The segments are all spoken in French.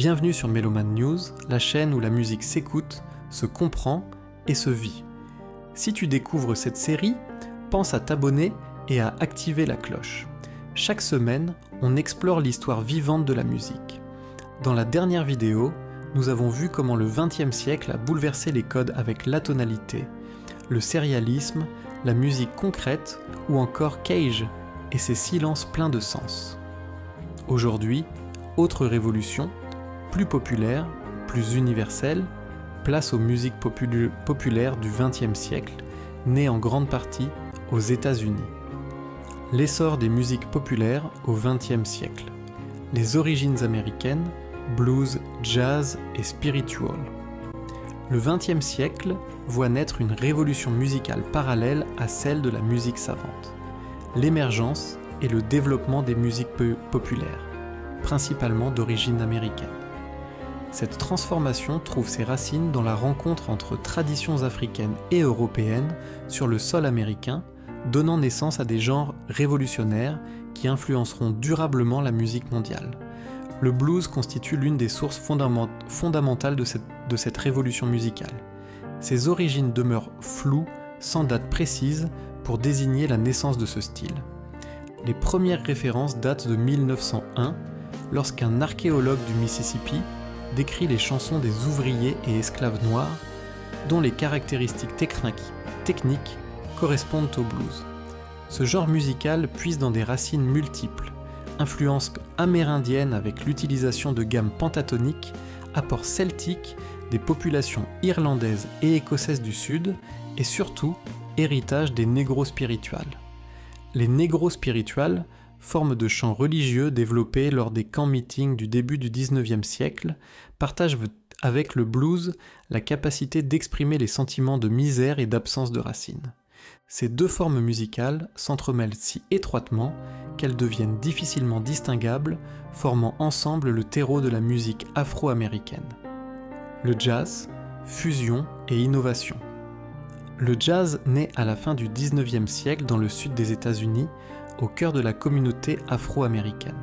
Bienvenue sur Meloman News, la chaîne où la musique s'écoute, se comprend et se vit. Si tu découvres cette série, pense à t'abonner et à activer la cloche. Chaque semaine, on explore l'histoire vivante de la musique. Dans la dernière vidéo, nous avons vu comment le XXe siècle a bouleversé les codes avec l'atonalité, le sérialisme, la musique concrète ou encore Cage et ses silences pleins de sens. Aujourd'hui, autre révolution, plus populaire, plus universelle, place aux musiques populaires du XXe siècle, nées en grande partie aux États-Unis. L'essor des musiques populaires au XXe siècle. Les origines américaines, blues, jazz et spiritual. Le XXe siècle voit naître une révolution musicale parallèle à celle de la musique savante. L'émergence et le développement des musiques populaires, principalement d'origine américaine. Cette transformation trouve ses racines dans la rencontre entre traditions africaines et européennes sur le sol américain, donnant naissance à des genres révolutionnaires qui influenceront durablement la musique mondiale. Le blues constitue l'une des sources fondamentales de cette révolution musicale. Ses origines demeurent floues, sans date précise, pour désigner la naissance de ce style. Les premières références datent de 1901, lorsqu'un archéologue du Mississippi décrit les chansons des ouvriers et esclaves noirs, dont les caractéristiques techniques correspondent au blues. Ce genre musical puise dans des racines multiples, influences amérindiennes avec l'utilisation de gammes pentatoniques, apports celtiques des populations irlandaises et écossaises du Sud, et surtout, héritage des négros spirituals. Les négros spirituals, forme de chants religieux développés lors des camps-meetings du début du XIXe siècle, partagent avec le blues la capacité d'exprimer les sentiments de misère et d'absence de racines. Ces deux formes musicales s'entremêlent si étroitement qu'elles deviennent difficilement distinguables, formant ensemble le terreau de la musique afro-américaine. Le jazz, fusion et innovation. Le jazz naît à la fin du XIXe siècle dans le sud des États-Unis, au cœur de la communauté afro-américaine.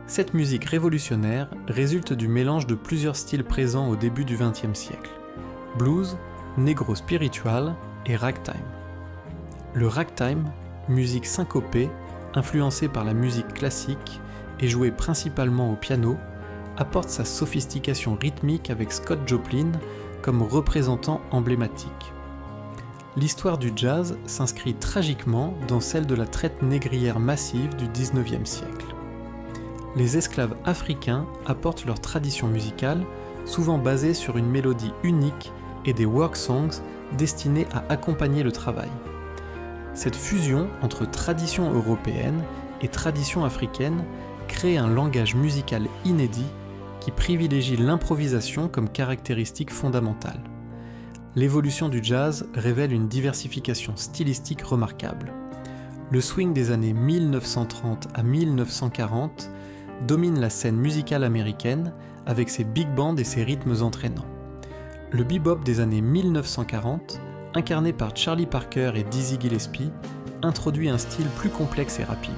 Cette musique révolutionnaire résulte du mélange de plusieurs styles présents au début du XXe siècle: blues, negro spiritual et ragtime. Le ragtime, musique syncopée, influencée par la musique classique et jouée principalement au piano, apporte sa sophistication rythmique avec Scott Joplin comme représentant emblématique. L'histoire du jazz s'inscrit tragiquement dans celle de la traite négrière massive du XIXe siècle. Les esclaves africains apportent leur tradition musicale, souvent basée sur une mélodie unique et des work songs destinés à accompagner le travail. Cette fusion entre tradition européenne et tradition africaine crée un langage musical inédit qui privilégie l'improvisation comme caractéristique fondamentale. L'évolution du jazz révèle une diversification stylistique remarquable. Le swing des années 1930 à 1940 domine la scène musicale américaine avec ses big bands et ses rythmes entraînants. Le bebop des années 1940, incarné par Charlie Parker et Dizzy Gillespie, introduit un style plus complexe et rapide.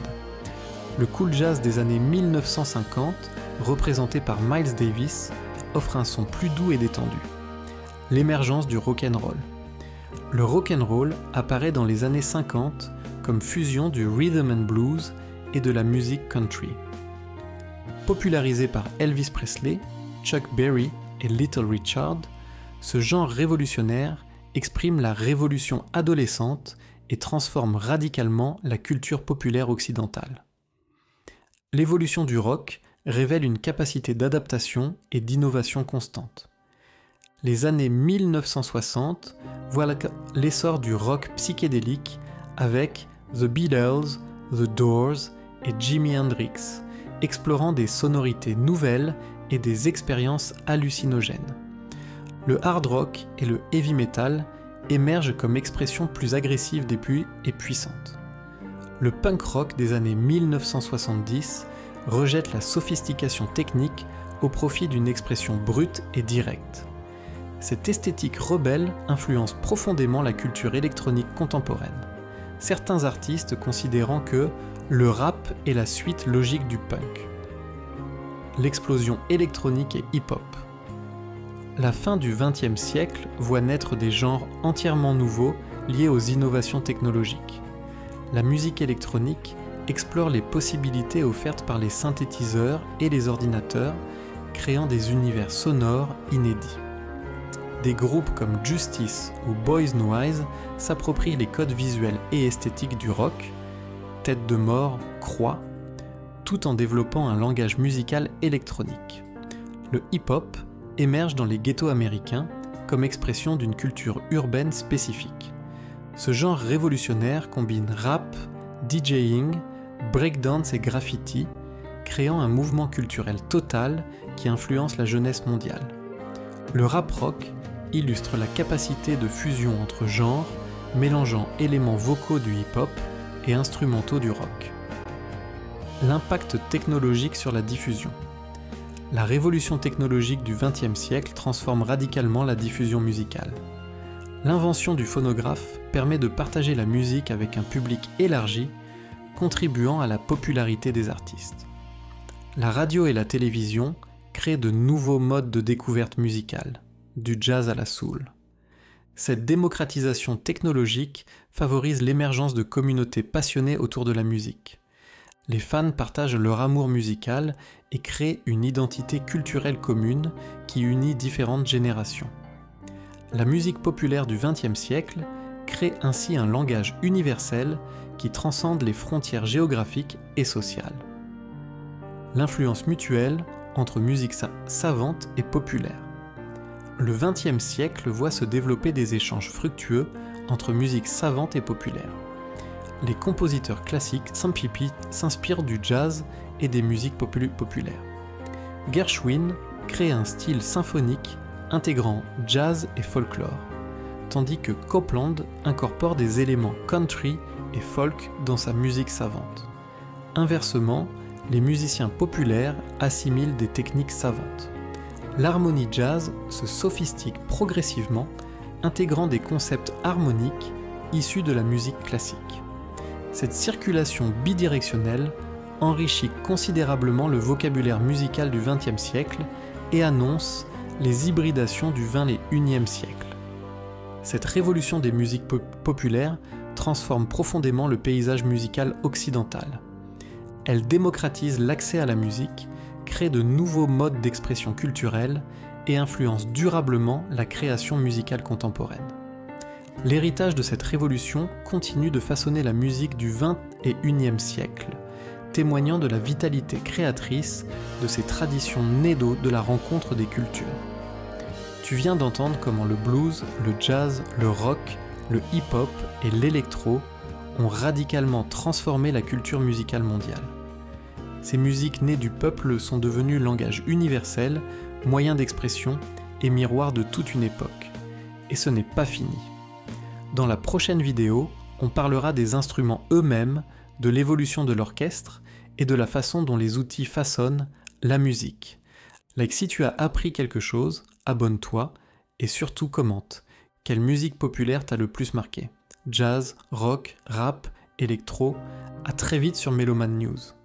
Le cool jazz des années 1950, représenté par Miles Davis, offre un son plus doux et détendu. L'émergence du rock'n'roll. Le rock'n'roll apparaît dans les années 50 comme fusion du rhythm and blues et de la musique country. Popularisé par Elvis Presley, Chuck Berry et Little Richard, ce genre révolutionnaire exprime la révolution adolescente et transforme radicalement la culture populaire occidentale. L'évolution du rock révèle une capacité d'adaptation et d'innovation constante. Les années 1960 voient l'essor du rock psychédélique avec The Beatles, The Doors et Jimi Hendrix, explorant des sonorités nouvelles et des expériences hallucinogènes. Le hard rock et le heavy metal émergent comme expressions plus agressives et puissantes. Le punk rock des années 1970 rejette la sophistication technique au profit d'une expression brute et directe. Cette esthétique rebelle influence profondément la culture électronique contemporaine, certains artistes considérant que le rap est la suite logique du punk. l'explosion électronique et hip-hop. La fin du XXe siècle voit naître des genres entièrement nouveaux liés aux innovations technologiques. La musique électronique explore les possibilités offertes par les synthétiseurs et les ordinateurs, créant des univers sonores inédits. Des groupes comme Justice ou Boys Noize s'approprient les codes visuels et esthétiques du rock, Tête de Mort, Croix, tout en développant un langage musical électronique. Le hip-hop émerge dans les ghettos américains comme expression d'une culture urbaine spécifique. Ce genre révolutionnaire combine rap, DJing, breakdance et graffiti, créant un mouvement culturel total qui influence la jeunesse mondiale. Le rap rock illustre la capacité de fusion entre genres, mélangeant éléments vocaux du hip-hop et instrumentaux du rock. L'impact technologique sur la diffusion. La révolution technologique du XXe siècle transforme radicalement la diffusion musicale. L'invention du phonographe permet de partager la musique avec un public élargi, contribuant à la popularité des artistes. La radio et la télévision créent de nouveaux modes de découverte musicale, du jazz à la soul. Cette démocratisation technologique favorise l'émergence de communautés passionnées autour de la musique. Les fans partagent leur amour musical et créent une identité culturelle commune qui unit différentes générations. La musique populaire du XXe siècle crée ainsi un langage universel qui transcende les frontières géographiques et sociales. L'influence mutuelle entre musique savante et populaire. Le XXe siècle voit se développer des échanges fructueux entre musique savante et populaire. Les compositeurs classiques s'inspirent du jazz et des musiques populaires. Gershwin crée un style symphonique intégrant jazz et folklore, tandis que Copland incorpore des éléments country et folk dans sa musique savante. Inversement, les musiciens populaires assimilent des techniques savantes. L'harmonie jazz se sophistique progressivement, intégrant des concepts harmoniques issus de la musique classique. Cette circulation bidirectionnelle enrichit considérablement le vocabulaire musical du XXe siècle et annonce les hybridations du XXIe siècle. Cette révolution des musiques populaires transforme profondément le paysage musical occidental. Elle démocratise l'accès à la musique, crée de nouveaux modes d'expression culturelle et influence durablement la création musicale contemporaine. L'héritage de cette révolution continue de façonner la musique du XXIe siècle, témoignant de la vitalité créatrice de ces traditions nées de la rencontre des cultures. Tu viens d'entendre comment le blues, le jazz, le rock, le hip-hop et l'électro ont radicalement transformé la culture musicale mondiale. Ces musiques nées du peuple sont devenues langage universel, moyen d'expression et miroir de toute une époque. Et ce n'est pas fini. Dans la prochaine vidéo, on parlera des instruments eux-mêmes, de l'évolution de l'orchestre et de la façon dont les outils façonnent la musique. Like si tu as appris quelque chose, abonne-toi et surtout commente. Quelle musique populaire t'a le plus marqué? Jazz, rock, rap, électro? À très vite sur Meloman News.